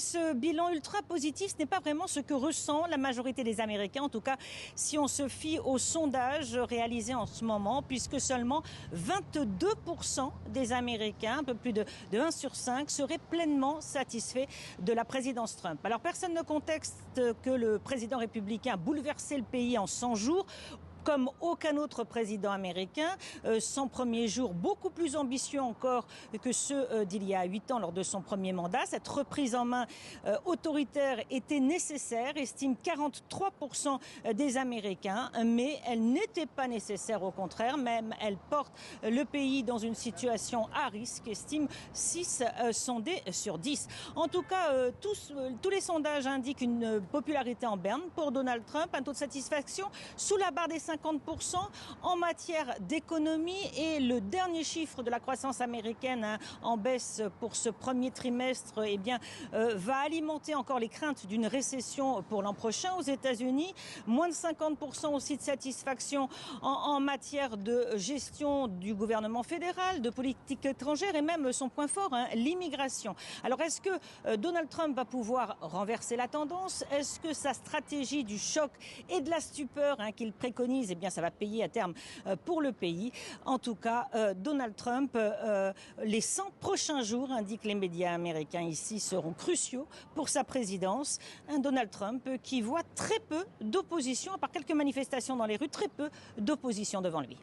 ce bilan ultra positif, ce n'est pas vraiment ce que ressent la majorité des Américains, en tout cas si on se fie aux sondages réalisés en ce moment, puisque seulement 22% des Américains, un peu plus de 1 sur 5, seraient pleinement satisfaits de la présidence Trump. Alors personne ne conteste que le président républicain a bouleversé le pays en 100 jours. Comme aucun autre président américain, 100 premiers jours beaucoup plus ambitieux encore que ceux d'il y a 8 ans lors de son premier mandat. Cette reprise en main autoritaire était nécessaire, estime 43% des Américains, mais elle n'était pas nécessaire, au contraire, même elle porte le pays dans une situation à risque, estime 6 sondés sur 10. En tout cas, tous les sondages indiquent une popularité en berne pour Donald Trump, un taux de satisfaction sous la barre des 50% en matière d'économie, et le dernier chiffre de la croissance américaine en baisse pour ce premier trimestre va alimenter encore les craintes d'une récession pour l'an prochain aux États-Unis. Moins de 50% aussi de satisfaction en matière de gestion du gouvernement fédéral, de politique étrangère et même son point fort, l'immigration. Alors est-ce que Donald Trump va pouvoir renverser la tendance? Est-ce que sa stratégie du choc et de la stupeur qu'il préconise, ça va payer à terme pour le pays? En tout cas, Donald Trump, les 100 prochains jours, indiquent les médias américains ici, seront cruciaux pour sa présidence. Un Donald Trump qui voit très peu d'opposition, à part quelques manifestations dans les rues, très peu d'opposition devant lui.